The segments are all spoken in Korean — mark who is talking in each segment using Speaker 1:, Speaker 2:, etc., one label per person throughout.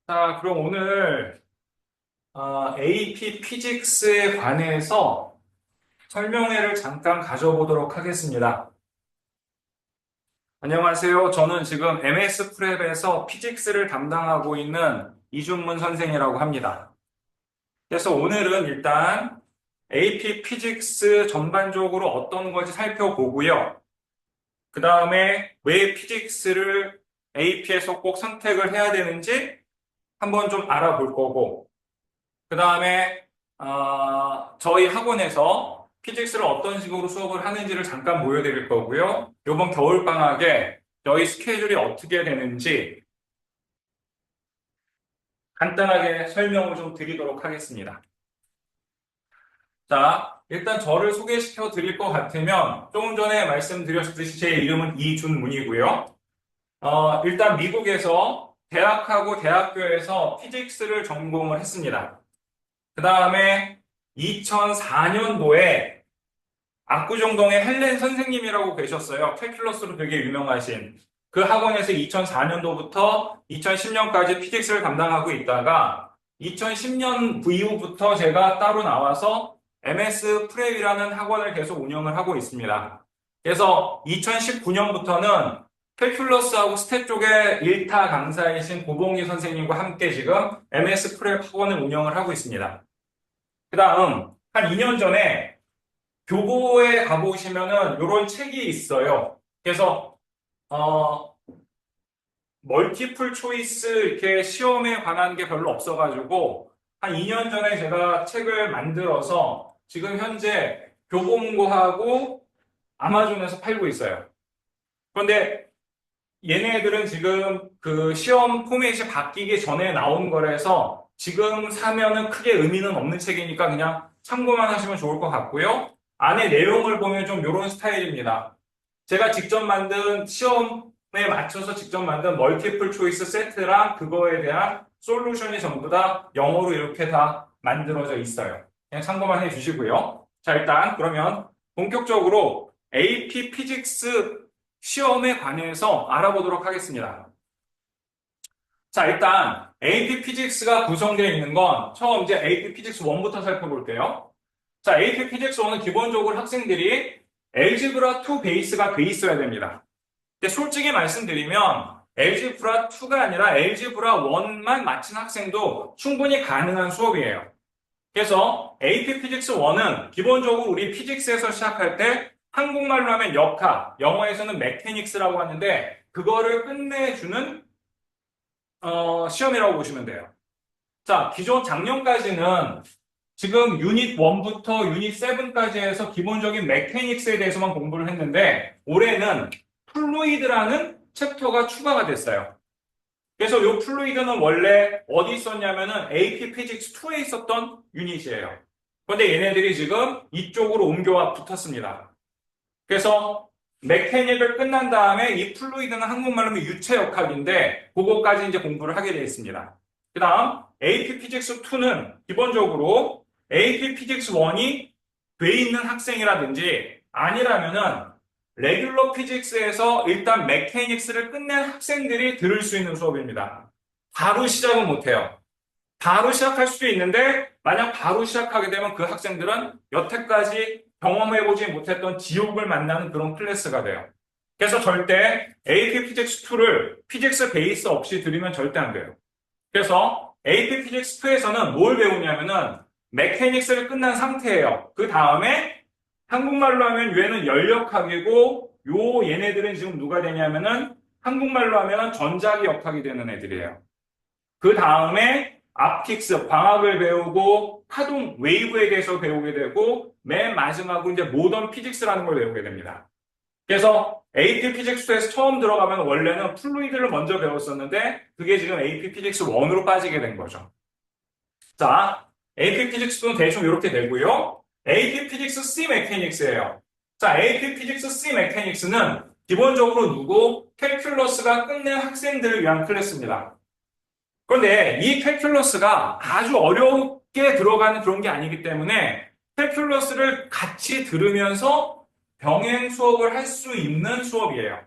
Speaker 1: 자, 그럼 오늘 AP 피직스에 관해서 설명회를 잠깐 가져보도록 하겠습니다. 안녕하세요. 저는 지금 MS 프랩에서 피직스를 담당하고 있는 이준문 선생이라고 합니다. 그래서 오늘은 일단 AP 피직스 전반적으로 어떤 건지 살펴보고요. 그 다음에 왜 피직스를 AP에서 꼭 선택을 해야 되는지 한번 좀 알아볼 거고, 그 다음에 저희 학원에서 피직스를 어떤 식으로 수업을 하는지를 잠깐 보여드릴 거고요. 이번 겨울방학에 저희 스케줄이 어떻게 되는지 간단하게 설명을 좀 드리도록 하겠습니다. 자, 일단 저를 소개시켜 드릴 것 같으면 조금 전에 말씀드렸듯이 제 이름은 이준문이고요. 일단 미국에서 대학하고 대학교에서 피직스를 전공을 했습니다. 그 다음에 2004년도에 압구정동에 헬렌 선생님이라고 계셨어요. 캘큘러스로 되게 유명하신 그 학원에서 2004년도부터 2010년까지 피직스를 담당하고 있다가 2010년 이후부터 제가 따로 나와서 MS 프랩이라는 학원을 계속 운영을 하고 있습니다. 그래서 2019년부터는 캘큘러스하고 스탯 쪽에 1타 강사이신 고봉희 선생님과 함께 지금 MS 프랩 학원을 운영을 하고 있습니다. 그 다음 한 2년 전에 교보에 가보시면은 이런 책이 있어요. 그래서 멀티플 초이스 이렇게 시험에 관한 게 별로 없어가지고 한 2년 전에 제가 책을 만들어서 지금 현재 교보문고하고 아마존에서 팔고 있어요. 그런데 얘네들은 지금 그 시험 포맷이 바뀌기 전에 나온 거라서 지금 사면은 크게 의미는 없는 책이니까 그냥 참고만 하시면 좋을 것 같고요. 안에 내용을 보면 좀 이런 스타일입니다. 제가 직접 만든 시험에 맞춰서 직접 만든 멀티플 초이스 세트랑 그거에 대한 솔루션이 전부 다 영어로 이렇게 다 만들어져 있어요. 그냥 참고만 해주시고요. 자, 일단 그러면 본격적으로 AP 피직스 시험에 관해서 알아보도록 하겠습니다. 자, 일단 AP 피직스가 구성되어 있는 건 처음 이제 AP 피직스 1부터 살펴볼게요. 자, AP 피직스 1은 기본적으로 학생들이 엘지브라 2 베이스가 돼 있어야 됩니다. 근데 솔직히 말씀드리면 엘지브라 2가 아니라 엘지브라 1만 마친 학생도 충분히 가능한 수업이에요. 그래서 AP 피직스 1은 기본적으로 우리 피직스에서 시작할 때 한국말로 하면 역학, 영어에서는 메케닉스라고 하는데 그거를 끝내주는 시험이라고 보시면 돼요. 자, 기존 작년까지는 지금 유닛 1부터 유닛 7까지 해서 기본적인 메케닉스에 대해서만 공부를 했는데 올해는 플루이드라는 챕터가 추가가 됐어요. 그래서 이 플루이드는 원래 어디 있었냐면은 AP 피직스 2에 있었던 유닛이에요. 그런데 얘네들이 지금 이쪽으로 옮겨와 붙었습니다. 그래서 메케닉을 끝난 다음에 이 플루이드는 한국말로 하면 유체역학인데 그거까지 이제 공부를 하게 되어 있습니다. 그 다음 AP 피직스 2는 기본적으로 AP 피직스 1이 돼 있는 학생이라든지 아니라면은 레귤러 피직스에서 일단 메케닉스를 끝낸 학생들이 들을 수 있는 수업입니다. 바로 시작은 못해요. 바로 시작할 수도 있는데 만약 바로 시작하게 되면 그 학생들은 여태까지 경험해보지 못했던 지옥을 만나는 그런 클래스가 돼요. 그래서 절대 AP 피직스 2를 피직스 베이스 없이 들으면 절대 안 돼요. 그래서 AP 피직스 2에서는 뭘 배우냐면은 메케닉스를 끝난 상태예요. 그 다음에 한국말로 하면 얘는 연력학이고 얘네들은 지금 누가 되냐면은 한국말로 하면 전자기 역학이 되는 애들이에요. 그 다음에 앞틱스, 광학을 배우고 파동, 웨이브에 대해서 배우게 되고 맨 마지막으로 이제 모던 피직스라는 걸 배우게 됩니다. 그래서 AP 피직스에서 처음 들어가면 원래는 플루이드를 먼저 배웠었는데 그게 지금 AP 피직스 1으로 빠지게 된 거죠. 자, AP 피직스는 대충 이렇게 되고요. AP 피직스 C 메케닉스예요. 자, AP 피직스 C 메케닉스는 기본적으로 누구? 캘큘러스가 끝낸 학생들을 위한 클래스입니다. 그런데 이 캘큘러스가 아주 어렵게 들어가는 그런 게 아니기 때문에 캘큘러스를 같이 들으면서 병행 수업을 할 수 있는 수업이에요.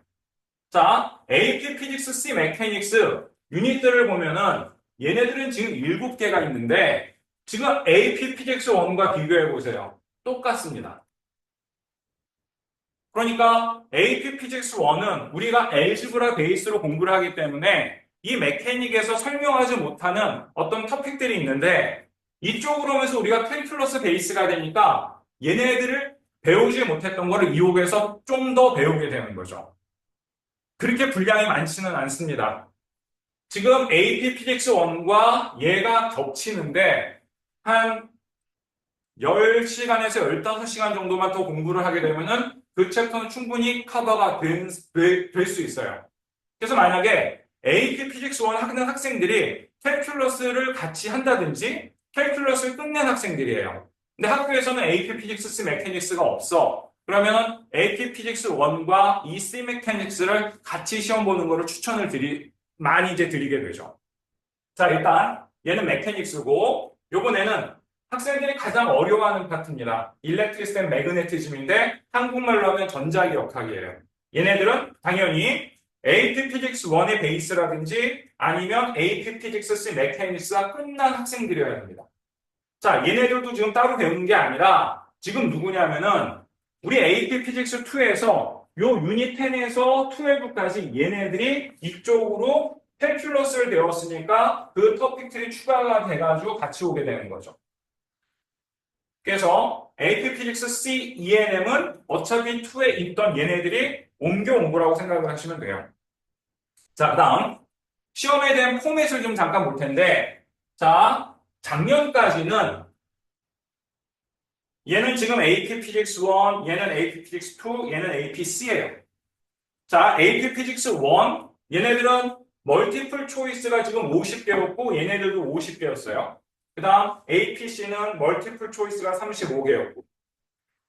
Speaker 1: 자, AP 피직스 C 메케닉스 유닛들을 보면은 얘네들은 지금 7개가 있는데 지금 AP 피직스 1과 비교해 보세요. 똑같습니다. 그러니까 AP 피직스 1은 우리가 엘지브라 베이스로 공부를 하기 때문에 이 메케닉에서 설명하지 못하는 어떤 토픽들이 있는데 이쪽으로 오면서 우리가 캘큘러스 베이스가 되니까 얘네들을 배우지 못했던 거를 이용해서 좀 더 배우게 되는 거죠. 그렇게 분량이 많지는 않습니다. 지금 AP 피직스 1과 얘가 겹치는데 한 10시간에서 15시간 정도만 더 공부를 하게 되면은 그 챕터는 충분히 커버가 될 수 있어요. 그래서 만약에 AP 피직스 1 하는 학생들이 캘큘러스를 같이 한다든지 캘큘러스를 끝낸 학생들이에요. 근데 학교에서는 AP 피직스 메카닉스가 없어. 그러면 AP 피직스 1과 이 C 메카닉스를 같이 시험 보는 거를 많이 이제 드리게 되죠. 자, 일단 얘는 메카닉스고 요번에는 학생들이 가장 어려워하는 파트입니다. 일렉트리스 앤 매그네티즘인데 한국말로 하면 전자기역학이에요. 얘네들은 당연히 AP 피직스 1의 베이스라든지 아니면 AP 피직스 메카닉스가 끝난 학생들이어야 합니다. 자, 얘네들도 지금 따로 배우는 게 아니라 지금 누구냐면은 우리 AP 피직스 2에서 요 유닛 10에서 12까지 얘네들이 이쪽으로 캘큘러스를 배웠으니까 그 토픽들이 추가가 돼가지고 같이 오게 되는 거죠. 그래서 AP 피직스 C, ENM은 어차피 2에 있던 얘네들이 옮겨온 거라고 생각을 하시면 돼요. 자, 다음 시험에 대한 포맷을 좀 잠깐 볼 텐데 자, 작년까지는 얘는 지금 AP 피직스 1, 얘는 AP 피직스 2, 얘는 APC예요. 자, AP 피직스 1, 얘네들은 멀티플 초이스가 지금 50개였고 얘네들도 50개였어요. 그 다음 APC는 멀티플 초이스가 35개였고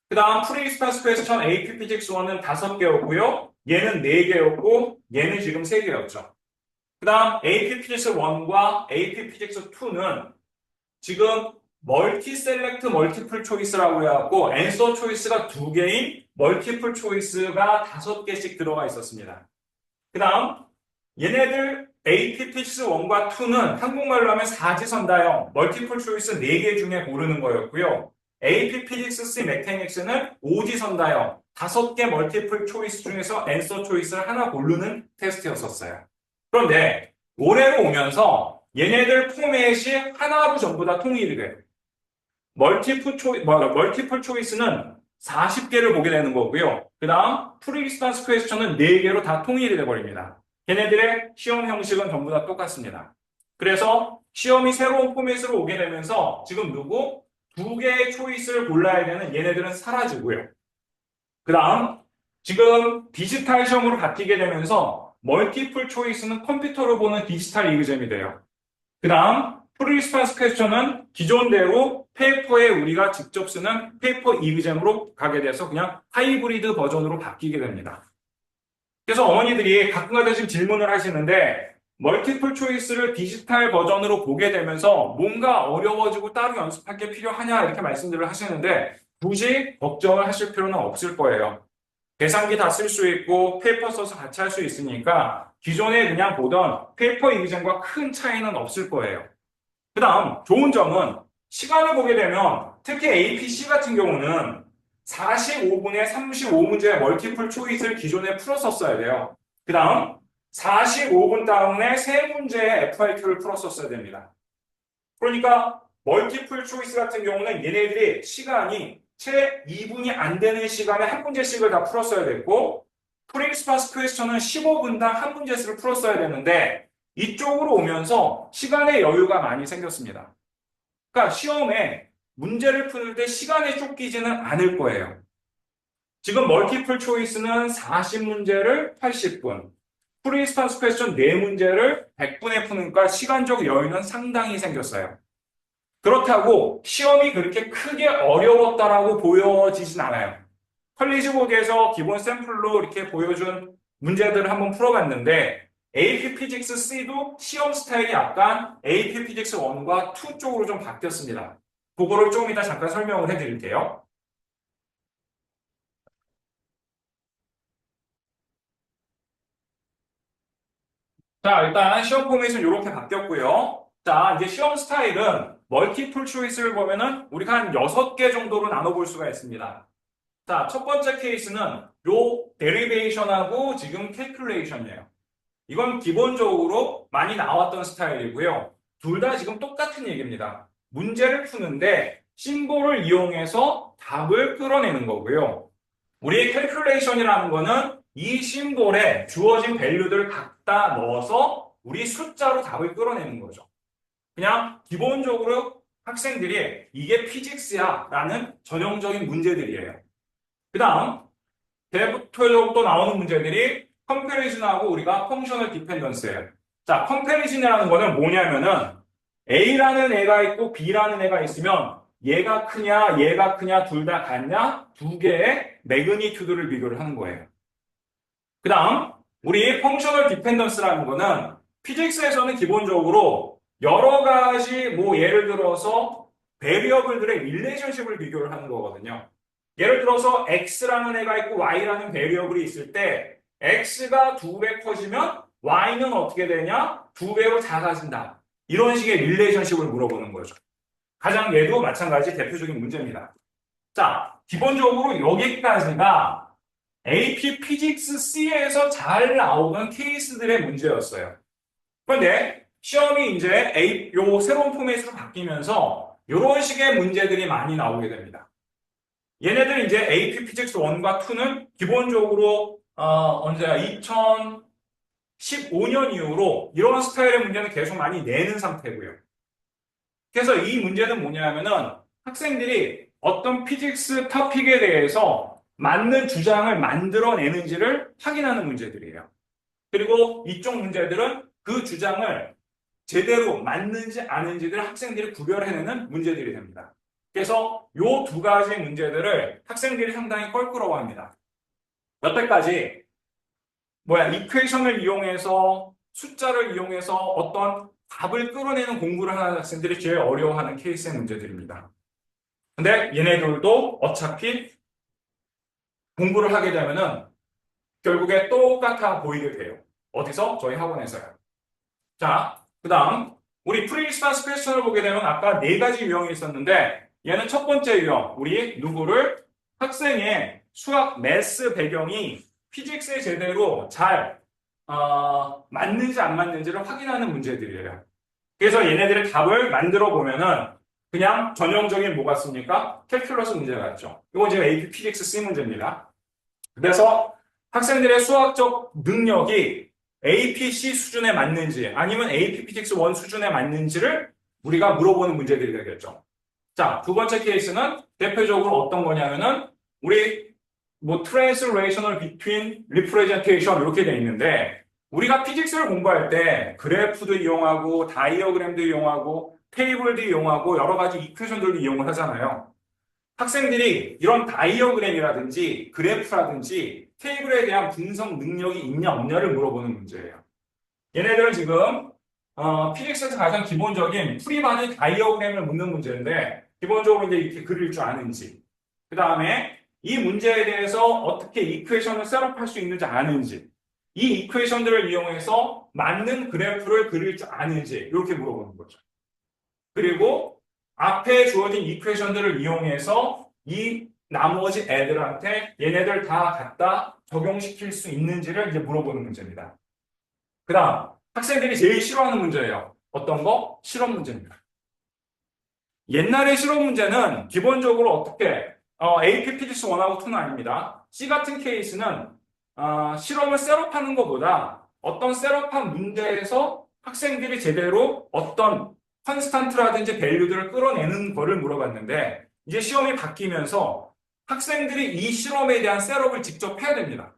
Speaker 1: 그 다음 프리스파스 퀘스천 AP 피직스 1은 5개였고요. 얘는 4개였고 얘는 지금 3개였죠. 그 다음 AP 피직스 1과 AP 피직스 2는 지금 멀티 셀렉트 멀티플 초이스라고 해갖고 앤서 초이스가 2개인 멀티플 초이스가 5개씩 들어가 있었습니다. 그 다음 얘네들 AP 피직스 1과 2는 한국말로 하면 사지선다형 멀티플 초이스 4개 중에 고르는 거였고요. AP 피직스 C 메카닉스는 오지선다형 5개 멀티플 초이스 중에서 앤서 초이스를 하나 고르는 테스트였었어요. 그런데 올해로 오면서 얘네들 포맷이 하나로 전부 다 통일이 돼요. 멀티플 초이스는 40개를 보게 되는 거고요. 그 다음 프리스탄스 퀘스천은 4개로 다 통일이 돼버립니다. 걔네들의 시험 형식은 전부 다 똑같습니다. 그래서 시험이 새로운 포맷으로 오게 되면서 지금 2개의 초이스를 골라야 되는 얘네들은 사라지고요. 그 다음 지금 디지털 시험으로 바뀌게 되면서 멀티플 초이스는 컴퓨터로 보는 디지털 이그잼이 돼요. 그 다음 프리스판스 퀘스천은 기존대로 페이퍼에 우리가 직접 쓰는 페이퍼 이그잼으로 가게 돼서 그냥 하이브리드 버전으로 바뀌게 됩니다. 그래서 어머니들이 가끔가다 지금 질문을 하시는데 멀티플 초이스를 디지털 버전으로 보게 되면서 뭔가 어려워지고 따로 연습할 게 필요하냐 이렇게 말씀들을 하시는데 굳이 걱정을 하실 필요는 없을 거예요. 계산기 다 쓸 수 있고 페이퍼 써서 같이 할 수 있으니까 기존에 그냥 보던 페이퍼 이그잼과 큰 차이는 없을 거예요. 그 다음 좋은 점은 시간을 보게 되면 특히 APC 같은 경우는 45분에 35문제의 멀티플 초이스를 기존에 풀었었어야 돼요. 그 다음 45분 다음에 3문제의 FIQ를 풀었었어야 됩니다. 그러니까 멀티플 초이스 같은 경우는 얘네들이 시간이 채 2분이 안 되는 시간에 한 문제씩을 다 풀었어야 됐고 프리스파스 퀘스천은 15분당 한 문제씩을 풀었어야 되는데 이쪽으로 오면서 시간의 여유가 많이 생겼습니다. 그러니까 시험에 문제를 풀 때 시간에 쫓기지는 않을 거예요. 지금 멀티플 초이스는 40문제를 80분, 프리스판스 퀘스천 4문제를 100분에 푸니까 시간적 여유는 상당히 생겼어요. 그렇다고 시험이 그렇게 크게 어려웠다라고 보여지진 않아요. 컬리지북에서 기본 샘플로 이렇게 보여준 문제들을 한번 풀어봤는데 AP 피직스 C도 시험 스타일이 약간 AP 피직스 1과 2 쪽으로 좀 바뀌었습니다. 그거를 조금 이따 잠깐 설명을 해드릴게요. 자, 일단 시험 포맷은 이렇게 바뀌었고요. 자, 이제 시험 스타일은 멀티플 초이스를 보면은 우리가 한 6개 정도로 나눠볼 수가 있습니다. 자, 첫 번째 케이스는 요 데리베이션하고 지금 캘큘레이션이에요. 이건 기본적으로 많이 나왔던 스타일이고요. 둘 다 지금 똑같은 얘기입니다. 문제를 푸는데 심볼을 이용해서 답을 끌어내는 거고요. 우리 캘큘레이션이라는 거는 이 심볼에 주어진 밸류들을 갖다 넣어서 우리 숫자로 답을 끌어내는 거죠. 그냥 기본적으로 학생들이 이게 피직스야 라는 전형적인 문제들이에요. 그 다음 대부터적으로 또 나오는 문제들이 컴패리즌하고 우리가 펑셔널 디펜던스예요. 자, 컴패리즌이라는 거는 뭐냐면은 A라는 애가 있고 B라는 애가 있으면 얘가 크냐 둘 다 같냐 두 개의 매그니튜드를 비교를 하는 거예요. 그 다음 우리 펑셔널 디펜던스라는 거는 피직스에서는 기본적으로 여러 가지 뭐 예를 들어서 베리어블들의 릴레이션십을 비교를 하는 거거든요. 예를 들어서 x라는 애가 있고 y라는 베리어블이 있을 때 x가 2배 커지면 y는 어떻게 되냐? 2배로 작아진다. 이런 식의 릴레이션십을 물어보는 거죠. 가장 얘도 마찬가지 대표적인 문제입니다. 자, 기본적으로 여기까지가 AP 피직스 C에서 잘 나오는 케이스들의 문제였어요. 그런데 시험이 이제 요 새로운 포맷으로 바뀌면서 이런 식의 문제들이 많이 나오게 됩니다. 얘네들 이제 AP 피직스 1과 2는 기본적으로 언제야? 2015년 이후로 이런 스타일의 문제는 계속 많이 내는 상태고요. 그래서 이 문제는 뭐냐면은 학생들이 어떤 피직스 토픽에 대해서 맞는 주장을 만들어내는지를 확인하는 문제들이에요. 그리고 이쪽 문제들은 그 주장을 제대로 맞는지 아닌지를 학생들이 구별해내는 문제들이 됩니다. 그래서 이 두 가지 문제들을 학생들이 상당히 껄끄러워합니다. 여태까지 이퀘이션을 이용해서 숫자를 이용해서 어떤 답을 끌어내는 공부를 하는 학생들이 제일 어려워하는 케이스의 문제들입니다. 근데 얘네들도 어차피 공부를 하게 되면은 결국에 똑같아 보이게 돼요. 어디서? 저희 학원에서요. 자, 그 다음 우리 프리스탄스 퀘스천을 보게 되면 아까 4가지 유형이 있었는데 얘는 첫 번째 유형, 우리 누구를 학생의 수학 매스 배경이 피직스에 제대로 잘 맞는지 안 맞는지를 확인하는 문제들이에요. 그래서 얘네들의 답을 만들어 보면은 그냥 전형적인 뭐 같습니까? 캘큘러스 문제 같죠. 이건 지금 AP 피직스 C 문제입니다. 그래서 학생들의 수학적 능력이 APC 수준에 맞는지 아니면 AP 피직스 1 수준에 맞는지를 우리가 물어보는 문제들이 되겠죠. 자, 두 번째 케이스는 대표적으로 어떤 거냐면은 우리 translational between representation 이렇게 돼 있는데 우리가 피직스를 공부할 때 그래프도 이용하고 다이어그램도 이용하고 테이블도 이용하고 여러 가지 이퀘이션들도 이용을 하잖아요. 학생들이 이런 다이어그램이라든지 그래프라든지 테이블에 대한 분석 능력이 있냐 없냐를 물어보는 문제예요. 얘네들은 지금 피직스에서 가장 기본적인 프리바디 다이어그램을 묻는 문제인데 기본적으로 이제 이렇게 그릴 줄 아는지 그 다음에 이 문제에 대해서 어떻게 이퀘이션을 셋업할 수 있는지 아는지 이 이퀘이션들을 이용해서 맞는 그래프를 그릴 줄 아는지 이렇게 물어보는 거죠. 그리고 앞에 주어진 이퀘이션들을 이용해서 이 나머지 애들한테 얘네들 다 갖다 적용시킬 수 있는지를 이제 물어보는 문제입니다. 그 다음 학생들이 제일 싫어하는 문제예요. 어떤 거? 실험 문제입니다. 옛날의 실험 문제는 기본적으로 어떻게 AP 피직스 1하고 2는 아닙니다. C 같은 케이스는 실험을 셋업하는 것보다 어떤 셋업한 문제에서 학생들이 제대로 어떤 컨스탄트라든지 밸류들을 끌어내는 거를 물어봤는데 이제 시험이 바뀌면서 학생들이 이 실험에 대한 셋업을 직접 해야 됩니다.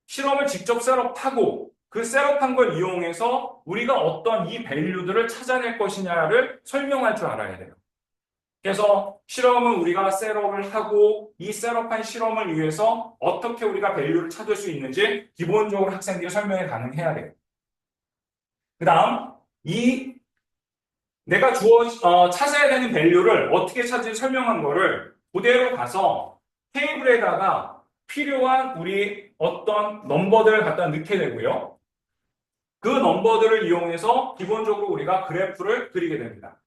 Speaker 1: 실험을 직접 셋업하고 그 셋업한 걸 이용해서 우리가 어떤 이 밸류들을 찾아낼 것이냐를 설명할 줄 알아야 돼요. 그래서 실험은 우리가 셋업을 하고 이 셋업한 실험을 위해서 어떻게 우리가 밸류를 찾을 수 있는지 기본적으로 학생들이 설명이 가능해야 돼요. 그 다음 이 내가 찾아야 되는 밸류를 어떻게 찾을지 설명한 거를 그대로 가서 테이블에다가 필요한 우리 어떤 넘버들을 갖다 넣게 되고요. 그 넘버들을 이용해서 기본적으로 우리가 그래프를 그리게 됩니다.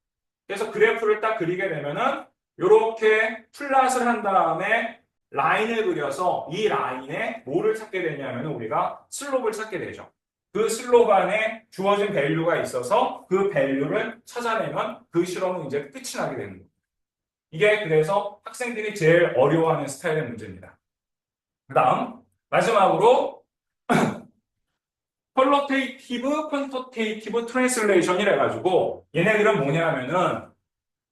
Speaker 1: 그래서 그래프를 딱 그리게 되면은 이렇게 플랫을 한 다음에 라인을 그려서 이 라인에 뭐를 찾게 되냐면 우리가 슬롭을 찾게 되죠. 그 슬롭 안에 주어진 밸류가 있어서 그 밸류를 찾아내면 그 실험은 이제 끝이 나게 되는 거예요. 이게 그래서 학생들이 제일 어려워하는 스타일의 문제입니다. 그 다음 마지막으로 퀄리테이티브, 퀀터테이티브 트랜슬레이션이라 해가지고 얘네들은 뭐냐면은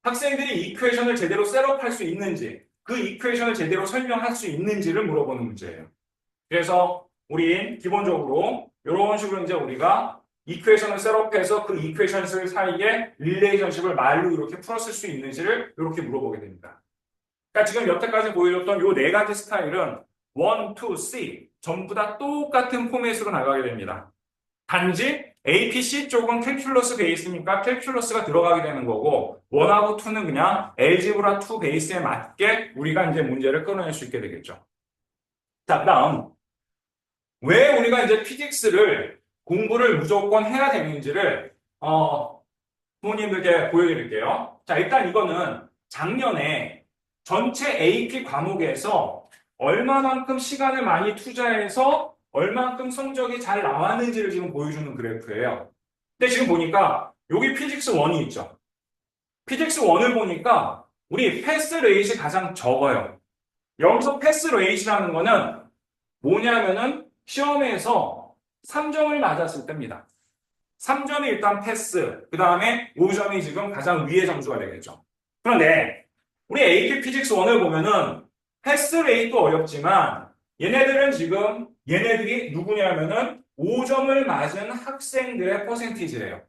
Speaker 1: 학생들이 이퀘이션을 제대로 셋업할 수 있는지 그 이퀘이션을 제대로 설명할 수 있는지를 물어보는 문제예요. 그래서 우린 기본적으로 이런 식으로 이제 우리가 이퀘이션을 셋업해서 그 이퀘이션 사이에 릴레이션십을 말로 이렇게 풀었을 수 있는지를 이렇게 물어보게 됩니다. 그러니까 지금 여태까지 보여줬던 이 네 가지 스타일은 1, 2, C 전부 다 똑같은 포맷으로 나가게 됩니다. 단지 APC 쪽은 캘큘러스 베이스니까 캘큘러스가 들어가게 되는 거고 1하고 2는 그냥 엘지브라 2 베이스에 맞게 우리가 이제 문제를 끌어낼 수 있게 되겠죠. 자, 그다음 왜 우리가 이제 피직스를 공부를 무조건 해야 되는지를 부모님들께 보여드릴게요. 자, 일단 이거는 작년에 전체 AP 과목에서 얼마만큼 시간을 많이 투자해서 얼만큼 성적이 잘 나왔는지를 지금 보여주는 그래프예요. 근데 지금 보니까 여기 피직스 1이 있죠. 피직스 1을 보니까 우리 패스 레이트이 가장 적어요. 여기서 패스 레이트라는 거는 뭐냐면은 시험에서 3점을 맞았을 때입니다. 3점이 일단 패스, 그 다음에 5점이 지금 가장 위의 점수가 되겠죠. 그런데 우리 AP 피직스 1을 보면은 패스 레이트도 어렵지만 얘네들은 지금 얘네들이 누구냐면은 5점을 맞은 학생들의 퍼센티지래요.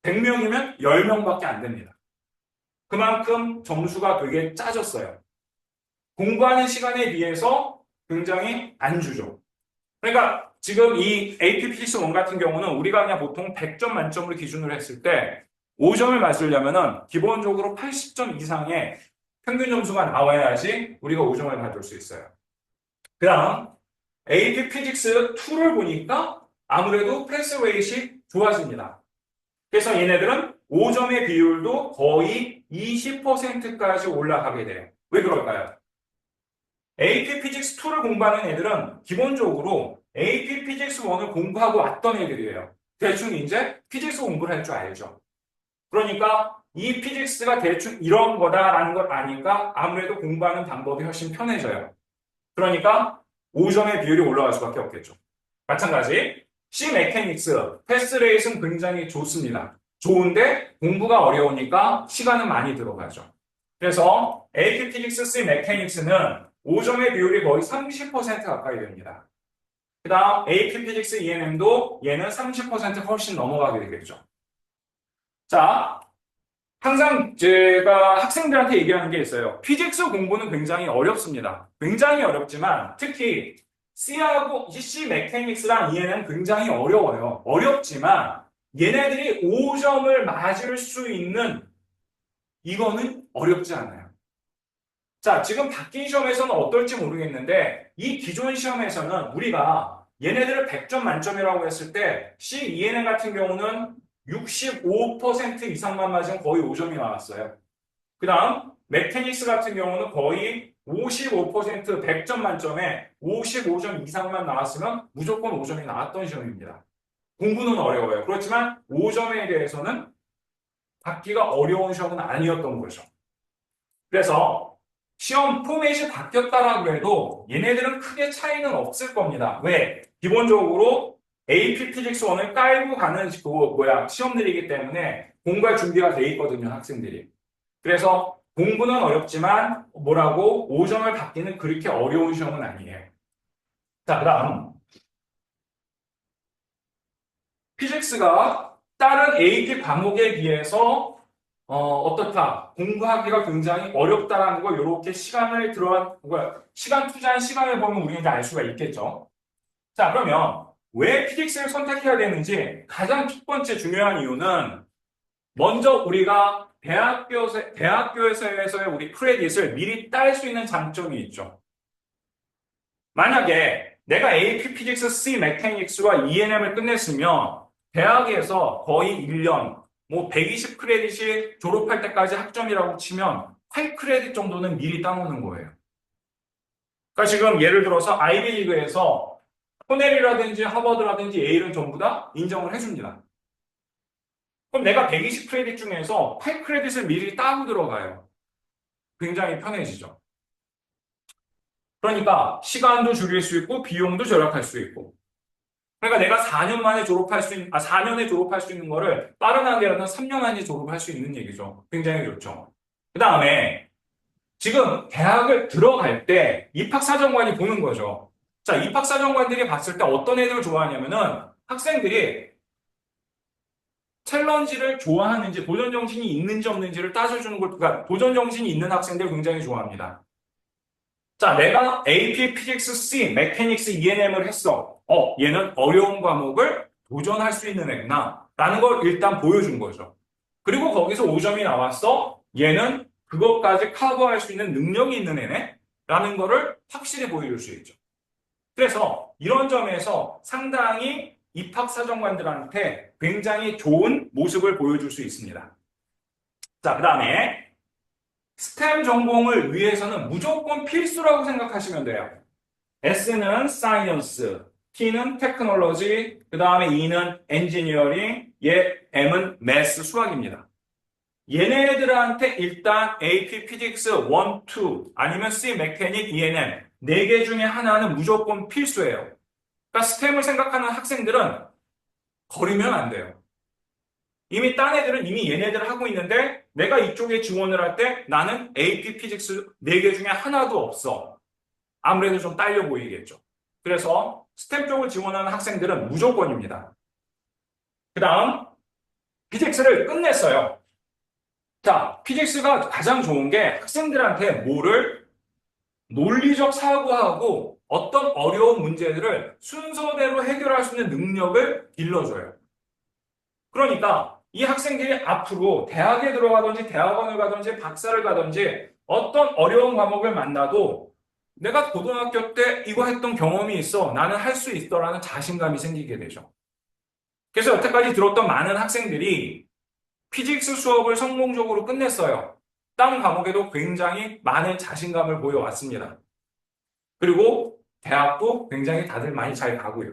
Speaker 1: 100명이면 10명밖에 안 됩니다. 그만큼 점수가 되게 짜졌어요. 공부하는 시간에 비해서 굉장히 안 주죠. 그러니까 지금 이 AP 피직스 1 같은 경우는 우리가 그냥 보통 100점 만점으로 기준으로 했을 때 5점을 맞으려면은 기본적으로 80점 이상의 평균 점수가 나와야지 우리가 5점을 받을 수 있어요. 그 다음 AP 피직스 2를 보니까 아무래도 패스 레이트이 좋아집니다. 그래서 얘네들은 5점의 비율도 거의 20%까지 올라가게 돼요. 왜 그럴까요? AP 피직스 2를 공부하는 애들은 기본적으로 AP 피직스 1을 공부하고 왔던 애들이에요. 대충 이제 피직스 공부를 할 줄 알죠. 그러니까 이 피직스가 대충 이런 거다라는 걸 아니까 아무래도 공부하는 방법이 훨씬 편해져요. 그러니까 5점의 비율이 올라갈 수밖에 없겠죠. 마찬가지 C 메케닉스, 패스 레이트는 굉장히 좋습니다. 좋은데 공부가 어려우니까 시간은 많이 들어가죠. 그래서 AP 피직스 C 메케닉스는 5점의 비율이 거의 30% 가까이 됩니다. 그 다음 AP 피직스 ENM도 얘는 30% 훨씬 넘어가게 되겠죠. 자, 항상 제가 학생들한테 얘기하는 게 있어요. 피직스 공부는 굉장히 어렵습니다. 굉장히 어렵지만 특히 C하고 C 메케닉스랑 얘는 굉장히 어려워요. 어렵지만 얘네들이 5점을 맞을 수 있는 이거는 어렵지 않아요. 자, 지금 바뀐 시험에서는 어떨지 모르겠는데 이 기존 시험에서는 우리가 얘네들을 100점 만점이라고 했을 때 C, ENM 같은 경우는 65% 이상만 맞으면 거의 5점이 나왔어요. 그 다음 메케닉스 같은 경우는 거의 55% 100점 만점에 55점 이상만 나왔으면 무조건 5점이 나왔던 시험입니다. 공부는 어려워요. 그렇지만 5점에 대해서는 받기가 어려운 시험은 아니었던 거죠. 그래서 시험 포맷이 바뀌었다라고 해도 얘네들은 크게 차이는 없을 겁니다. 왜? 기본적으로 AP 피직스 1을 깔고 가는 시험들이기 때문에 공부할 준비가 돼 있거든요, 학생들이. 그래서 공부는 어렵지만 뭐라고 5점을 받기는 그렇게 어려운 시험은 아니에요. 자, 그 다음 피직스가 다른 AP 과목에 비해서 어떻다? 공부하기가 굉장히 어렵다라는 걸 이렇게 시간 투자한 시간을 보면 우리는 이제 알 수가 있겠죠. 자, 그러면 왜 피직스를 선택해야 되는지 가장 첫 번째 중요한 이유는 먼저 우리가 대학교에서의 우리 크레딧을 미리 딸 수 있는 장점이 있죠. 만약에 내가 AP 피직스, C 메카닉스와 E&M을 끝냈으면 대학에서 거의 1년, 뭐 120 크레딧이 졸업할 때까지 학점이라고 치면 8 크레딧 정도는 미리 따놓는 거예요. 그러니까 지금 예를 들어서 아이비리그에서 코넬이라든지 하버드라든지 예일은 전부 다 인정을 해줍니다. 그럼 내가 120 크레딧 중에서 8 크레딧을 미리 따고 들어가요. 굉장히 편해지죠. 그러니까 시간도 줄일 수 있고 비용도 절약할 수 있고. 그러니까 내가 4년 만에 졸업할 수 있는, 4년에 졸업할 수 있는 거를 빠른 하게라도 3년 안에 졸업할 수 있는 얘기죠. 굉장히 좋죠. 그 다음에 지금 대학을 들어갈 때 입학사정관이 보는 거죠. 자, 입학사정관들이 봤을 때 어떤 애들을 좋아하냐면은 학생들이 챌린지를 좋아하는지 도전정신이 있는지 없는지를 따져주는 걸, 그러니까 도전정신이 있는 학생들 굉장히 좋아합니다. 자, 내가 AP, 피직스, C, 메카닉스, E&M을 했어. 얘는 어려운 과목을 도전할 수 있는 애구나. 라는 걸 일단 보여준 거죠. 그리고 거기서 5점이 나왔어. 얘는 그것까지 커버할 수 있는 능력이 있는 애네. 라는 거를 확실히 보여줄 수 있죠. 그래서 이런 점에서 상당히 입학사정관들한테 굉장히 좋은 모습을 보여줄 수 있습니다. 자, 그 다음에 스템 전공을 위해서는 무조건 필수라고 생각하시면 돼요. S는 사이언스, T는 테크놀로지, 그 다음에 E는 엔지니어링, M은 매스 수학입니다. 얘네들한테 일단 AP 피직스 1, 2 아니면 C 메카닉, E&M 4개 중에 하나는 무조건 필수예요. 그러니까 스템을 생각하는 학생들은 거리면 안 돼요. 이미 딴 애들은 이미 얘네들을 하고 있는데 내가 이쪽에 지원을 할 때 나는 AP 피직스 4개 중에 하나도 없어. 아무래도 좀 딸려 보이겠죠. 그래서 스템 쪽을 지원하는 학생들은 무조건입니다. 그 다음 피직스를 끝냈어요. 자, 피직스가 가장 좋은 게 학생들한테 뭐를 논리적 사고하고 어떤 어려운 문제들을 순서대로 해결할 수 있는 능력을 길러줘요. 그러니까 이 학생들이 앞으로 대학에 들어가든지 대학원을 가든지 박사를 가든지 어떤 어려운 과목을 만나도 내가 고등학교 때 이거 했던 경험이 있어. 나는 할 수 있어라는 자신감이 생기게 되죠. 그래서 여태까지 들었던 많은 학생들이 피직스 수업을 성공적으로 끝냈어요. 다른 과목에도 굉장히 많은 자신감을 보여왔습니다. 그리고 대학도 굉장히 다들 많이 잘 가고요.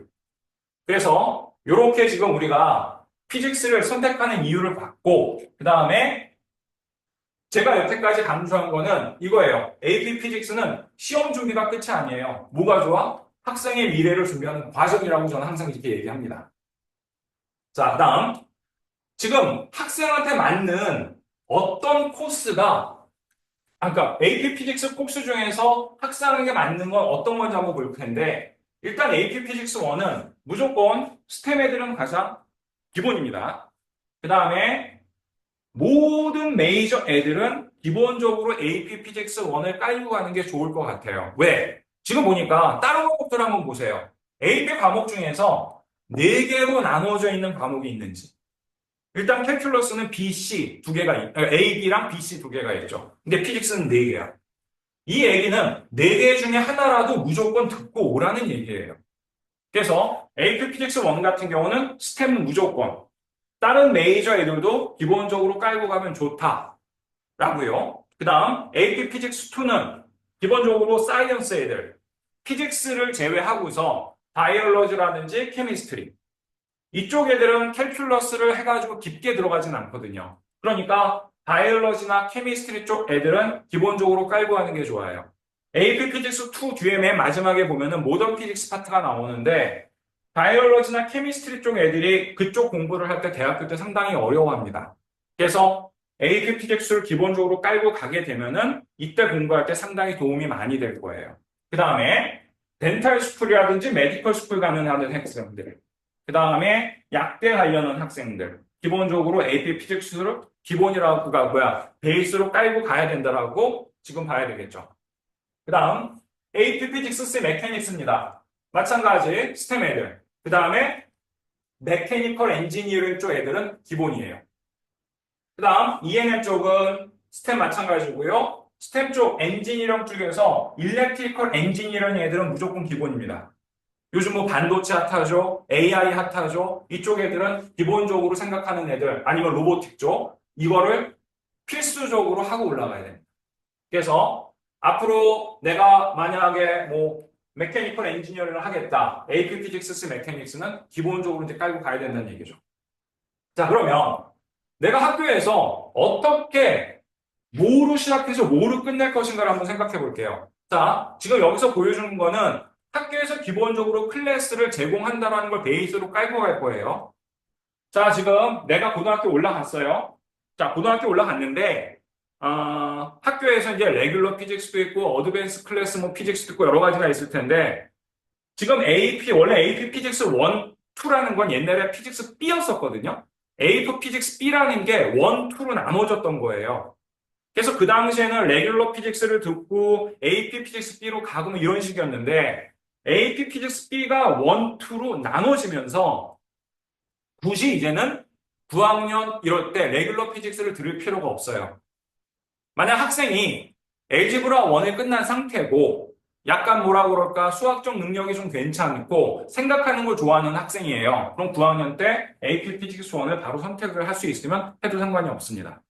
Speaker 1: 그래서 이렇게 지금 우리가 피직스를 선택하는 이유를 봤고 그 다음에 제가 여태까지 강조한 거는 이거예요. AP 피직스는 시험 준비가 끝이 아니에요. 뭐가 좋아? 학생의 미래를 준비하는 과정이라고 저는 항상 이렇게 얘기합니다. 자, 그 다음 지금 학생한테 맞는 어떤 코스가 그러니까 AP 피직스 코스 중에서 학생에게 맞는 건 어떤 건지 한번 볼 텐데 일단 AP 피직스 1은 무조건 스템 애들은 가장 기본입니다. 그 다음에 모든 메이저 애들은 기본적으로 AP 피직스 1을 깔고 가는 게 좋을 것 같아요. 왜? 지금 보니까 다른 과목들 한번 보세요. AP 과목 중에서 4개로 나누어져 있는 과목이 있는지. 일단 캘큘러스는 B, C 2개가 A, B랑 B, C 2개가 있죠. 근데 피직스는 4개야. 이 얘기는 4개 중에 하나라도 무조건 듣고 오라는 얘기예요. 그래서 AP 피직스 1 같은 경우는 스템은 무조건 다른 메이저 애들도 기본적으로 깔고 가면 좋다라고요. 그 다음 AP 피직스 2는 기본적으로 사이언스 애들 피직스를 제외하고서 바이올로지라든지 케미스트리 이쪽 애들은 캘큘러스를 해가지고 깊게 들어가진 않거든요. 그러니까 바이올로지나 케미스트리 쪽 애들은 기본적으로 깔고 하는 게 좋아요. AP 피직스 2 뒤에 맨 마지막에 보면은 모던 피직스 파트가 나오는데 바이올로지나 케미스트리 쪽 애들이 그쪽 공부를 할 때 대학교 때 상당히 어려워합니다. 그래서 AP 피직스를 기본적으로 깔고 가게 되면은 이때 공부할 때 상당히 도움이 많이 될 거예요. 그 다음에 덴탈 스쿨이라든지 메디컬 스쿨 가는 학생들 그 다음에 약대 관련한 학생들 기본적으로 AP 피직스를 기본이라고 베이스로 깔고 가야 된다라고 지금 봐야 되겠죠. 그 다음 AP 피직스 C 메카닉스입니다. 마찬가지 스템 애들 그 다음에 메케니컬 엔지니어링 쪽 애들은 기본이에요. 그 다음 E&M 쪽은 스템 마찬가지고요. 스템 쪽 엔지니어링 쪽에서 일렉트리컬 엔지니어링 애들은 무조건 기본입니다. 요즘 뭐 반도체 핫하죠, AI 핫하죠. 이쪽 애들은 기본적으로 생각하는 애들, 아니면 로보틱 쪽, 이거를 필수적으로 하고 올라가야 됩니다. 그래서 앞으로 내가 만약에 뭐 메케니컬 엔지니어링을 하겠다. AP 피직스 메케닉스는 기본적으로 이제 깔고 가야 된다는 얘기죠. 자, 그러면 내가 학교에서 어떻게 뭐로 시작해서 뭐로 끝낼 것인가를 한번 생각해 볼게요. 자, 지금 여기서 보여주는 거는 학교에서 기본적으로 클래스를 제공한다는 걸 베이스로 깔고 갈 거예요. 자, 지금 내가 고등학교 올라갔어요. 자, 고등학교 올라갔는데, 학교에서 이제 레귤러 피직스도 있고, 어드밴스 클래스 뭐 피직스도 있고, 여러 가지가 있을 텐데, 지금 원래 AP 피직스 1, 2라는 건 옛날에 피직스 B였었거든요. AP 피직스 B라는 게 1, 2로 나눠졌던 거예요. 그래서 그 당시에는 레귤러 피직스를 듣고 AP 피직스 B로 가고 뭐 이런 식이었는데, AP 피직스 B가 1, 2로 나눠지면서 굳이 이제는 9학년 이럴 때 레귤러 피직스를 들을 필요가 없어요. 만약 학생이 엘지브라 1을 끝난 상태고 약간 뭐라 그럴까 수학적 능력이 좀 괜찮고 생각하는 걸 좋아하는 학생이에요. 그럼 9학년 때 AP 피직스 1을 바로 선택을 할 수 있으면 해도 상관이 없습니다.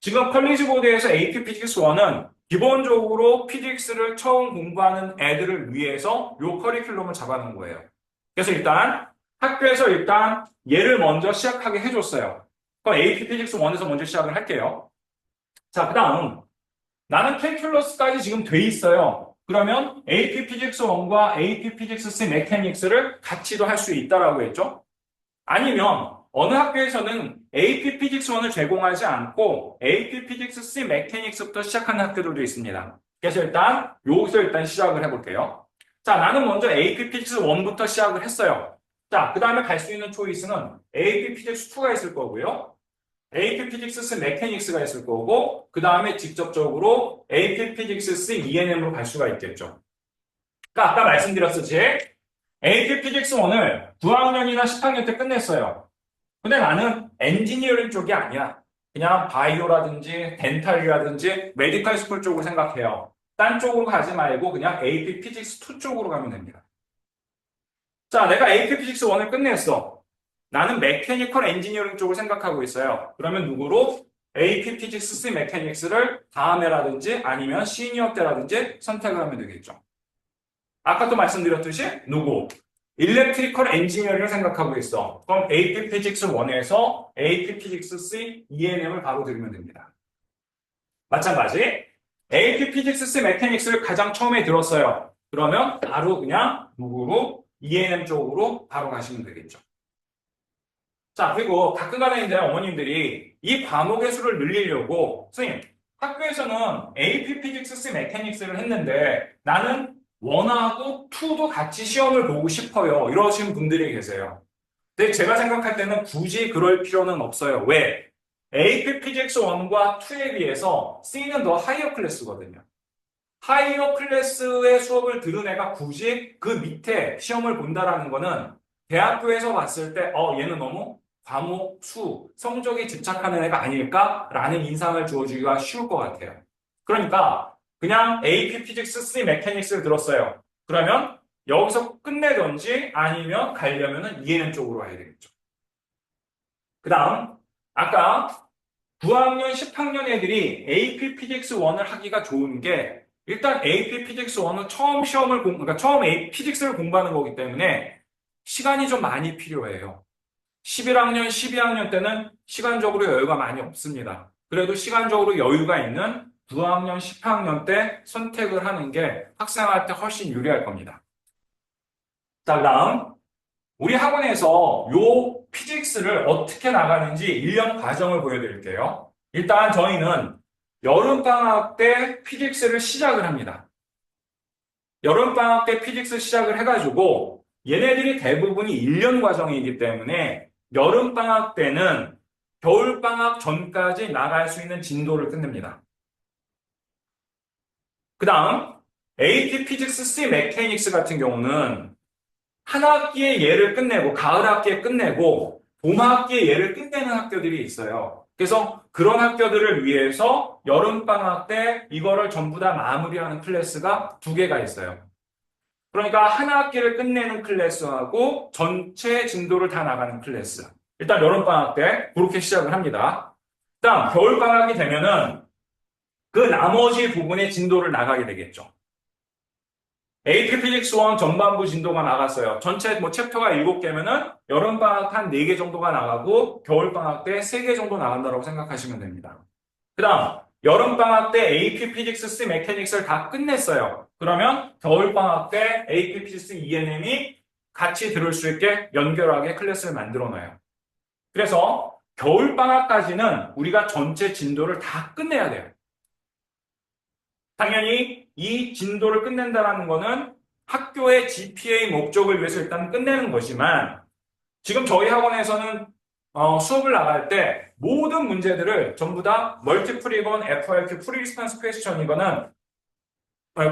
Speaker 1: 지금 컬리지 보드에서 AP 피직스 1은 기본적으로 피직스를 처음 공부하는 애들을 위해서 요 커리큘럼을 잡아놓은 거예요. 그래서 일단 학교에서 일단 얘를 먼저 시작하게 해줬어요. 그럼 AP 피직스 1에서 먼저 시작을 할게요. 자, 그 다음 나는 캘큘러스까지 지금 돼 있어요. 그러면 AP 피직스 1과 AP 피직스 C 메케닉스를 같이도 할 수 있다라고 했죠. 아니면 어느 학교에서는 AP 피직스 1을 제공하지 않고 AP 피직스 C 메케닉스부터 시작하는 학교들도 있습니다. 그래서 일단 여기서 일단 시작을 해볼게요. 자, 나는 먼저 AP 피직스 1부터 시작을 했어요. 자, 그 다음에 갈 수 있는 초이스는 AP 피직스 2가 있을 거고요. AP 피직스 메케닉스가 있을 거고, 그 다음에 직접적으로 AP 피직스 ENM으로 갈 수가 있겠죠. 그러니까 아까 말씀드렸듯이 AP 피직스 1을 9학년이나 10학년 때 끝냈어요. 근데 나는 엔지니어링 쪽이 아니야. 그냥 바이오라든지 덴탈이라든지 메디컬 스쿨 쪽으로 생각해요. 딴 쪽으로 가지 말고 그냥 AP 피직스 2 쪽으로 가면 됩니다. 자, 내가 AP 피직스 1을 끝냈어. 나는 메케니컬 엔지니어링 쪽을 생각하고 있어요. 그러면 누구로? AP 피직스 메케닉스를 다음해라든지 아니면 시니어 때라든지 선택을 하면 되겠죠. 아까 또 말씀드렸듯이 누구? 일렉트리컬 엔지니어링을 생각하고 있어. 그럼 AP 피직스 1에서 AP 피직스 C ENM을 바로 들으면 됩니다. 마찬가지 AP 피직스 메케닉스를 가장 처음에 들었어요. 그러면 바로 그냥 누구로? ENM 쪽으로 바로 가시면 되겠죠. 자, 그리고 가끔가다 이제 어머님들이 이 과목의 수를 늘리려고 선생님, 학교에서는 AP 피직스 메케닉스를 했는데 나는 1하고 2도 같이 시험을 보고 싶어요. 이러신 분들이 계세요. 근데 제가 생각할 때는 굳이 그럴 필요는 없어요. 왜? AP 피직스 1과 2에 비해서 C는 더 하이어 클래스거든요. 하이어 클래스의 수업을 들은 애가 굳이 그 밑에 시험을 본다라는 거는 대학교에서 봤을 때, 얘는 너무 과목, 수, 성적에 집착하는 애가 아닐까라는 인상을 주어주기가 쉬울 것 같아요. 그러니까 그냥 AP 피직스 C 메케닉스를 들었어요. 그러면 여기서 끝내든지 아니면 가려면은 ENM 쪽으로 와야 되겠죠. 그 다음, 아까 9학년, 10학년 애들이 AP 피직스 1을 하기가 좋은 게 일단 AP 피직스 1은 처음 그러니까 처음 AP 피직스를 공부하는 거기 때문에 시간이 좀 많이 필요해요. 11학년, 12학년 때는 시간적으로 여유가 많이 없습니다. 그래도 시간적으로 여유가 있는 9학년, 10학년 때 선택을 하는 게 학생한테 훨씬 유리할 겁니다. 자, 그 다음 우리 학원에서 요 피직스를 어떻게 나가는지 1년 과정을 보여드릴게요. 일단 저희는 여름방학 때 피직스를 시작을 합니다. 여름방학 때 피직스 시작을 해가지고 얘네들이 대부분이 1년 과정이기 때문에 여름방학 때는 겨울방학 전까지 나갈 수 있는 진도를 끝냅니다. 그 다음 AP 피직스 C 메케닉스 같은 경우는 한 학기에 얘를 끝내고 가을 학기에 끝내고 봄 학기에 얘를 끝내는 학교들이 있어요. 그래서 그런 학교들을 위해서 여름방학 때 이거를 전부 다 마무리하는 클래스가 2개가 있어요. 그러니까 한 학기를 끝내는 클래스하고 전체 진도를 다 나가는 클래스. 일단 여름방학 때 그렇게 시작을 합니다. 일단 겨울방학이 되면은 그 나머지 부분의 진도를 나가게 되겠죠. AP 피직스 1 전반부 진도가 나갔어요. 전체 뭐 챕터가 7개면은 여름방학 한 4개 정도가 나가고 겨울방학 때 3개 정도 나간다고 생각하시면 됩니다. 그 다음 여름방학 때 AP 피직스 C 메케닉스를 다 끝냈어요. 그러면 겨울방학 때 AP 피직스 ENM이 같이 들을 수 있게 연결하게 클래스를 만들어 놔요. 그래서 겨울방학까지는 우리가 전체 진도를 다 끝내야 돼요. 당연히 이 진도를 끝낸다는 거는 학교의 GPA 목적을 위해서 일단 끝내는 거지만 지금 저희 학원에서는 수업을 나갈 때 모든 문제들을 전부 다 멀티플이건 FRQ 프리리스판스 퀘스천이거나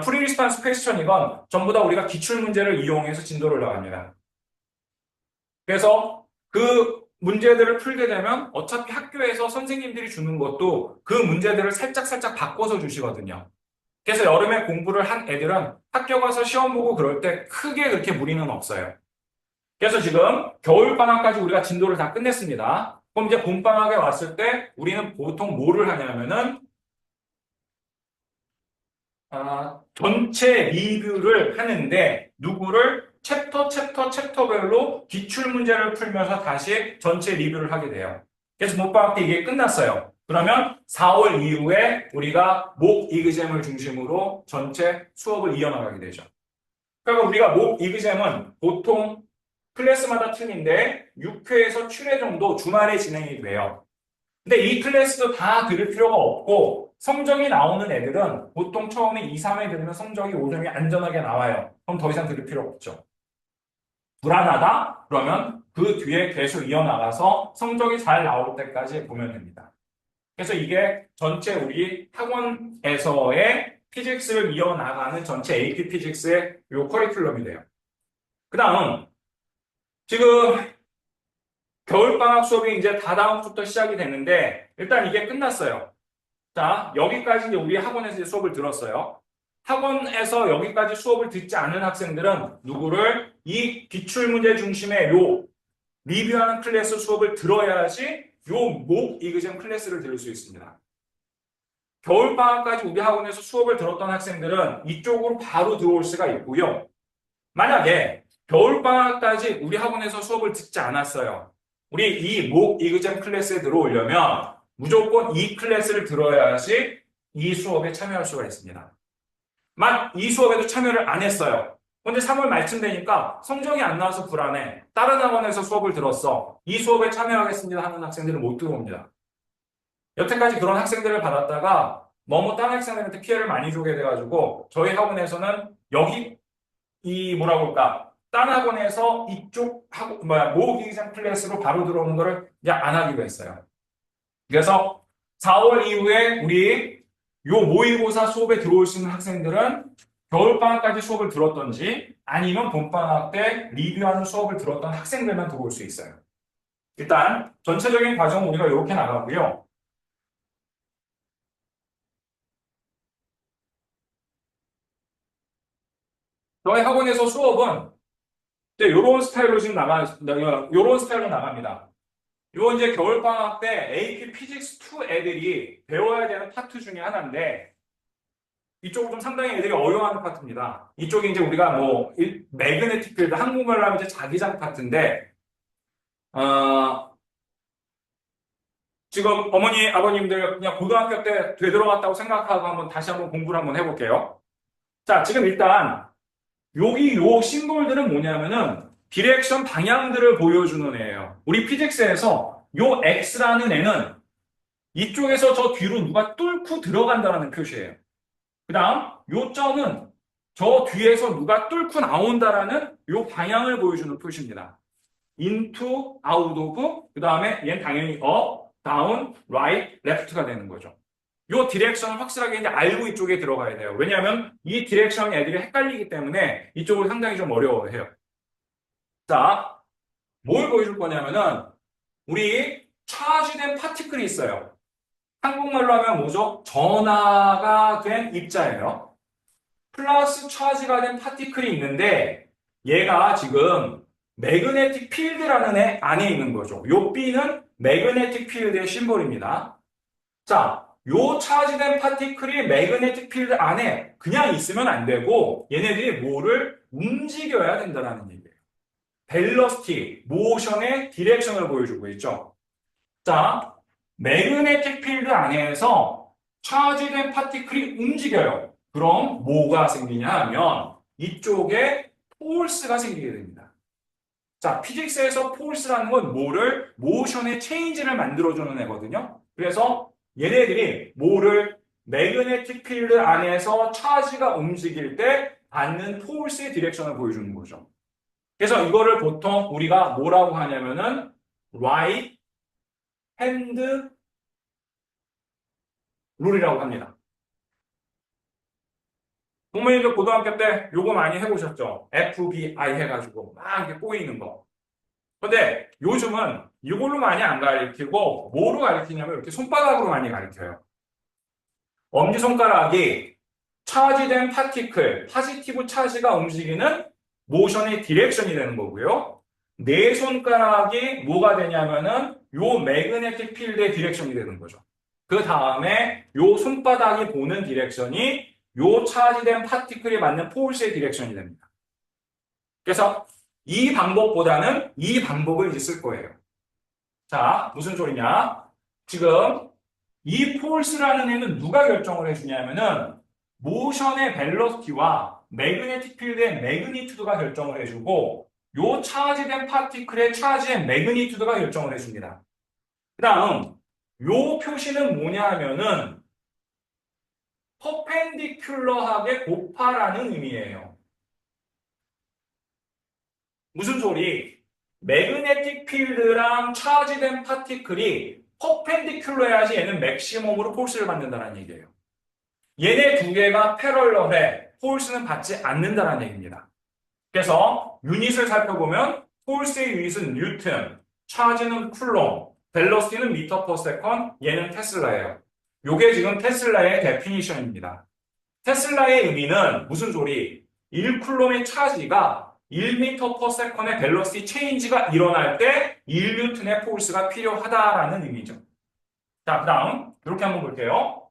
Speaker 1: 프리리스판스 퀘스천이건 전부 다 우리가 기출문제를 이용해서 진도를 나갑니다. 그래서 그 문제들을 풀게 되면 어차피 학교에서 선생님들이 주는 것도 그 문제들을 살짝 바꿔서 주시거든요. 그래서 여름에 공부를 한 애들은 학교 가서 시험 보고 그럴 때 크게 그렇게 무리는 없어요. 그래서 지금 겨울방학까지 우리가 진도를 다 끝냈습니다. 그럼 이제 봄방학에 왔을 때 우리는 보통 뭐를 하냐면은 전체 리뷰를 하는데 누구를 챕터별로 기출문제를 풀면서 다시 전체 리뷰를 하게 돼요. 그래서 봄방학 때 이게 끝났어요. 그러면 4월 이후에 우리가 목 이그잼을 중심으로 전체 수업을 이어나가게 되죠. 그러니까 우리가 목 이그잼은 보통 클래스마다 틀린데 6회에서 7회 정도 주말에 진행이 돼요. 근데 이 클래스도 다 들을 필요가 없고 성적이 나오는 애들은 보통 처음에 2, 3회 들으면 성적이 5점이 안전하게 나와요. 그럼 더 이상 들을 필요 없죠. 불안하다? 그러면 그 뒤에 계속 이어나가서 성적이 잘 나올 때까지 보면 됩니다. 그래서 이게 전체 우리 학원에서의 피직스를 이어나가는 전체 AP 피직스의 요 커리큘럼이 돼요. 그 다음 지금 겨울방학 수업이 이제 다다음 주부터 시작이 되는데 일단 이게 끝났어요. 자, 여기까지 이제 우리 학원에서 이제 수업을 들었어요. 학원에서 여기까지 수업을 듣지 않은 학생들은 누구를 이 기출문제 중심의 요 리뷰하는 클래스 수업을 들어야지 요 목 이그잼 클래스를 들을 수 있습니다. 겨울방학까지 우리 학원에서 수업을 들었던 학생들은 이쪽으로 바로 들어올 수가 있고요. 만약에 겨울방학까지 우리 학원에서 수업을 듣지 않았어요. 우리 이 목 이그잼 클래스에 들어오려면 무조건 이 클래스를 들어야지 이 수업에 참여할 수가 있습니다. 만 이 수업에도 참여를 안 했어요. 근데 3월 말쯤 되니까 성적이 안 나와서 불안해. 다른 학원에서 수업을 들었어. 이 수업에 참여하겠습니다 하는 학생들은 못 들어옵니다. 여태까지 그런 학생들을 받았다가 너무 다른 학생들한테 피해를 많이 주게 돼가지고 저희 학원에서는 여기 이 뭐라고 할까 다른 학원에서 이쪽 모의기장 클래스로 바로 들어오는 거를 이제 안 하기로 했어요. 그래서 4월 이후에 우리 요 모의고사 수업에 들어올 수 있는 학생들은 겨울방학까지 수업을 들었던지 아니면 봄방학 때 리뷰하는 수업을 들었던 학생들만 들어올 수 있어요. 일단 전체적인 과정은 우리가 이렇게 나가고요. 저희 학원에서 수업은 이제 요런 스타일로 지금 요런 스타일로 나갑니다. 요 이제 겨울방학 때 AP 피직스 2 애들이 배워야 되는 파트 중에 하나인데 이쪽은 좀 상당히 애들이 어려워하는 파트입니다. 이쪽이 이제 우리가 뭐 매그네틱 필드 한국말로 하면 이제 자기장 파트인데 지금 어머니 아버님들 그냥 고등학교 때 되돌아갔다고 생각하고 한번 다시 한번 공부를 한번 해볼게요. 자, 지금 일단 여기 요 심볼들은 뭐냐면은 디렉션 방향들을 보여주는 애예요. 우리 피직스에서 요 X라는 애는 이쪽에서 저 뒤로 누가 뚫고 들어간다는 표시예요. 그 다음 요 점은 저 뒤에서 누가 뚫고 나온다라는 요 방향을 보여주는 표시입니다. into, out of, 그 다음에 얘는 당연히 up, down, right, left가 되는 거죠. 요 디렉션을 확실하게 이제 알고 이쪽에 들어가야 돼요. 왜냐하면 이 디렉션 애들이 헷갈리기 때문에 이쪽을 상당히 좀 어려워해요. 자, 뭘 보여줄 거냐면은 우리 차지된 파티클이 있어요. 한국말로 하면 뭐죠? 전하가 된 입자예요. 플러스 차지가 된 파티클이 있는데 얘가 지금 매그네틱 필드라는 애 안에 있는 거죠. 요 B는 매그네틱 필드의 심볼입니다. 자, 요 차지된 파티클이 매그네틱 필드 안에 그냥 있으면 안 되고 얘네들이 뭐를 움직여야 된다는 얘기예요. 벨러시티, 모션의 디렉션을 보여주고 있죠. 자, 매그네틱 필드 안에서 차지된 파티클이 움직여요. 그럼 뭐가 생기냐 하면 이쪽에 폴스가 생기게 됩니다. 자, 피직스에서 폴스라는 건 뭐를 모션의 체인지를 만들어주는 애거든요. 그래서 얘네들이 뭐를 매그네틱 필드 안에서 차지가 움직일 때 받는 폴스의 디렉션을 보여주는 거죠. 그래서 이거를 보통 우리가 뭐라고 하냐면은 right hand 룰이라고 합니다. 동명이들 고등학교 때 요거 많이 해보셨죠? FBI 해가지고 막 이렇게 꼬이는 거. 근데 요즘은 이걸로 많이 안 가르치고 뭐로 가르치냐면 이렇게 손바닥으로 많이 가르쳐요. 엄지손가락이 차지된 파티클, 파지티브 차지가 움직이는 모션의 디렉션이 되는 거고요. 네 손가락이 뭐가 되냐면은 요 매그네틱 필드의 디렉션이 되는 거죠. 그 다음에 요 손바닥이 보는 디렉션이 요 차지된 파티클이 맞는 폴스의 디렉션이 됩니다. 그래서 이 방법보다는 이 방법을 이제 쓸 거예요. 자, 무슨 소리냐? 지금 이 폴스라는 애는 누가 결정을 해주냐면은 모션의 벨로시티와 매그네틱 필드의 매그니튜드가 결정을 해주고 요 차지된 파티클의 차지의 매그니튜드가 결정을 해줍니다. 그 다음 요 표시는 뭐냐 하면은 퍼펜디큘러하게 곱하라는 의미예요. 무슨 소리? 매그네틱 필드랑 차지된 파티클이 퍼펜디큘러해야지 얘는 맥시멈으로 폴스를 받는다는 얘기예요. 얘네 두 개가 패럴럴해 폴스는 받지 않는다는 얘기입니다. 그래서 유닛을 살펴보면 폴스의 유닛은 뉴턴, 차지는 쿨롬, 벨로시티는 미터 퍼 세컨, 얘는 테슬라예요. 요게 지금 테슬라의 데피니션입니다. 테슬라의 의미는 무슨 소리? 1쿨롬의 차지가 1m per second의 벨로시티 체인지가 일어날 때 1뉴턴의 폴스가 필요하다라는 의미죠. 자, 그 다음 이렇게 한번 볼게요.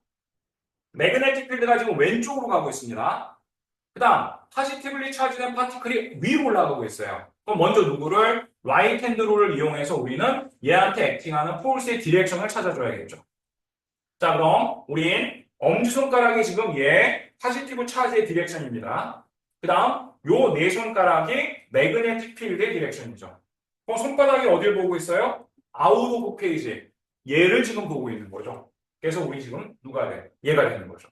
Speaker 1: 매그네틱 필드가 지금 왼쪽으로 가고 있습니다. 그 다음 파지티블리 차지된 파티클이 위로 올라가고 있어요. 그럼 먼저 누구를? 라이트 핸드 룰을 이용해서 우리는 얘한테 액팅하는 폴스의 디렉션을 찾아줘야겠죠. 자, 그럼 우린 엄지손가락이 지금 얘 파지티브 차지의 디렉션입니다. 그 다음 요 네 손가락이 매그네틱 필드의 디렉션이죠. 그럼 손바닥이 어딜 보고 있어요? 아웃 오브 페이지. 얘를 지금 보고 있는 거죠. 그래서 우리 지금 누가 돼? 얘가 되는 거죠.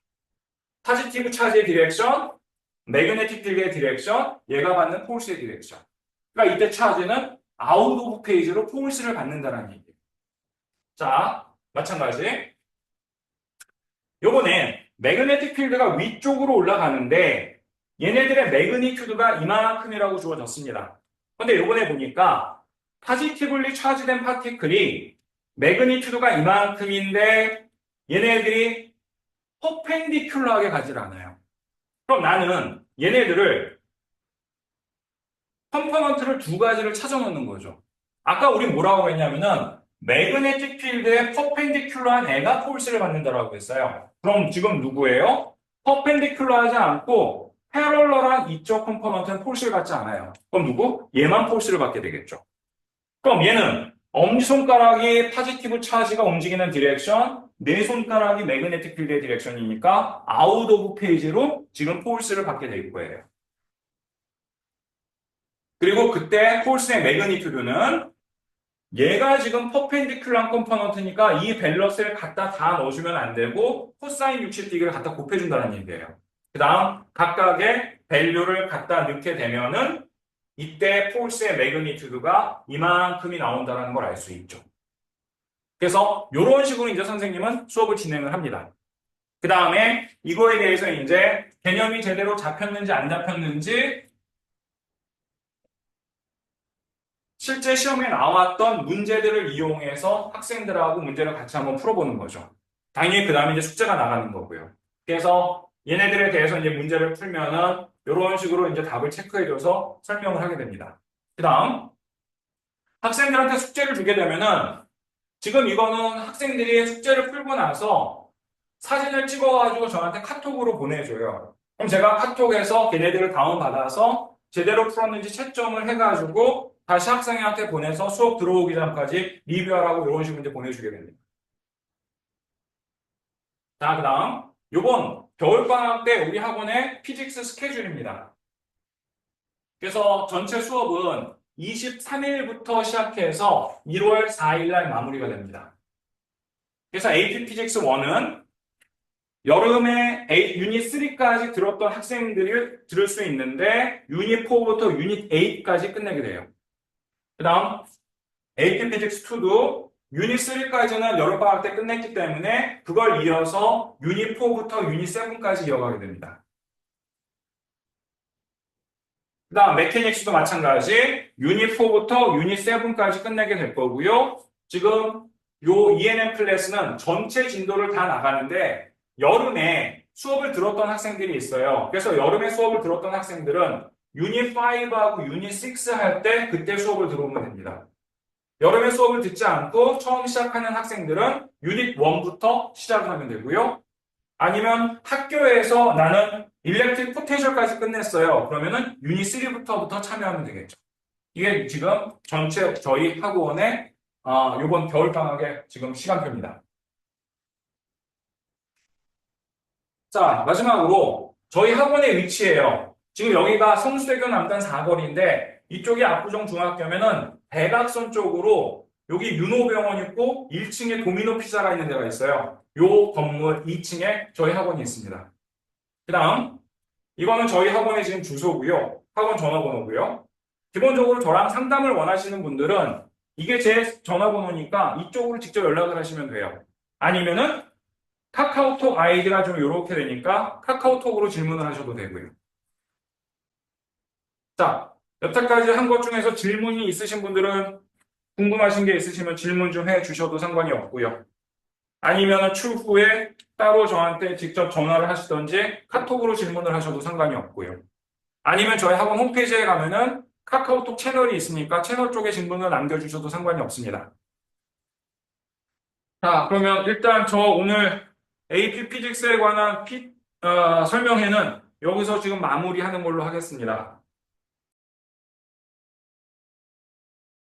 Speaker 1: 파지티브 차지의 디렉션, 매그네틱 필드의 디렉션, 얘가 받는 폴스의 디렉션. 그러니까 이때 차지는 아웃 오브 페이지로 폴스를 받는다는 얘기예요. 자, 마찬가지. 요번엔 매그네틱 필드가 위쪽으로 올라가는데 얘네들의 매그니튜드가 이만큼이라고 주어졌습니다. 근데 요번에 보니까 파지티블리 차지된 파티클이 매그니튜드가 이만큼인데 얘네들이 퍼펜디큘러하게 가질 않아요. 그럼 나는 얘네들을 컴포넌트를 두 가지를 찾아 놓는 거죠. 아까 우리 뭐라고 했냐면은 매그네틱 필드에 퍼펜디큘러한 애가 폴스를 받는다라고 했어요. 그럼 지금 누구예요? 퍼펜디큘러하지 않고 패럴럴한 이쪽 컴포넌트는 폴스를 받지 않아요. 그럼 누구? 얘만 폴스를 받게 되겠죠. 그럼 얘는 엄지손가락이 파지티브 차지가 움직이는 디렉션, 네 손가락이 매그네틱 필드의 디렉션이니까 아웃 오브 페이지로 지금 폴스를 받게 될 거예요. 그리고 그때 폴스의 매그니튜드는 얘가 지금 퍼펜디큘러한 컴포넌트니까 이 밸런스를 갖다 다 넣어주면 안 되고 코사인 60디그리를 갖다 곱해준다는 얘기예요. 그 다음 각각의 밸류를 갖다 넣게 되면은 이때 폴스의 매그니튜드가 이만큼이 나온다는 걸 알 수 있죠. 그래서 이런 식으로 이제 선생님은 수업을 진행을 합니다. 그 다음에 이거에 대해서 이제 개념이 제대로 잡혔는지 안 잡혔는지 실제 시험에 나왔던 문제들을 이용해서 학생들하고 문제를 같이 한번 풀어보는 거죠. 당연히 그 다음에 이제 숙제가 나가는 거고요. 그래서 얘네들에 대해서 이제 문제를 풀면은 이런 식으로 이제 답을 체크해줘서 설명을 하게 됩니다. 그 다음, 학생들한테 숙제를 주게 되면은 지금 이거는 학생들이 숙제를 풀고 나서 사진을 찍어가지고 저한테 카톡으로 보내줘요. 그럼 제가 카톡에서 걔네들을 다운받아서 제대로 풀었는지 채점을 해가지고 다시 학생한테 보내서 수업 들어오기 전까지 리뷰하라고 이런 식으로 이제 보내주게 됩니다. 자, 그 다음, 요번 겨울방학 때 우리 학원의 피직스 스케줄입니다. 그래서 전체 수업은 23일부터 시작해서 1월 4일 날 마무리가 됩니다. 그래서 AP 피직스 1은 여름에 유닛 3까지 들었던 학생들이 들을 수 있는데 유닛 4부터 유닛 8까지 끝내게 돼요. 그 다음 AP 피직스 2도 유닛 3까지는 여름방학 때 끝냈기 때문에 그걸 이어서 유닛 4부터 유닛 7까지 이어가게 됩니다. 그 다음 메케닉스도 마찬가지 유닛 4부터 유닛 7까지 끝내게 될 거고요. 지금 요 ENM 클래스는 전체 진도를 다 나가는데 여름에 수업을 들었던 학생들이 있어요. 그래서 여름에 수업을 들었던 학생들은 유닛 5하고 유닛 6 할 때 그때 수업을 들어오면 됩니다. 여름에 수업을 듣지 않고 처음 시작하는 학생들은 유닛 1부터 시작을 하면 되고요. 아니면 학교에서 나는 일렉트릭 포텐셜까지 끝냈어요. 그러면은 유닛 3부터 참여하면 되겠죠. 이게 지금 전체 저희 학원의 이번 겨울방학의 지금 시간표입니다. 자, 마지막으로 저희 학원의 위치예요. 지금 여기가 성수대교 남단 4거리인데 이쪽이 압구정 중학교면은 대각선 쪽으로 여기 윤호병원 있고 1층에 도미노 피자가 있는 데가 있어요. 요 건물 2층에 저희 학원이 있습니다. 그 다음 이거는 저희 학원의 지금 주소고요. 학원 전화번호고요. 기본적으로 저랑 상담을 원하시는 분들은 이게 제 전화번호니까 이쪽으로 직접 연락을 하시면 돼요. 아니면은 카카오톡 아이디가 좀 이렇게 되니까 카카오톡으로 질문을 하셔도 되고요. 자, 여태까지 한 것 중에서 질문이 있으신 분들은 궁금하신 게 있으시면 질문 좀 해주셔도 상관이 없고요. 아니면 추후에 따로 저한테 직접 전화를 하시던지 카톡으로 질문을 하셔도 상관이 없고요. 아니면 저희 학원 홈페이지에 가면은 카카오톡 채널이 있으니까 채널 쪽에 질문을 남겨주셔도 상관이 없습니다. 자, 그러면 일단 저 오늘 AP 피직스에 관한 설명회는 여기서 지금 마무리하는 걸로 하겠습니다.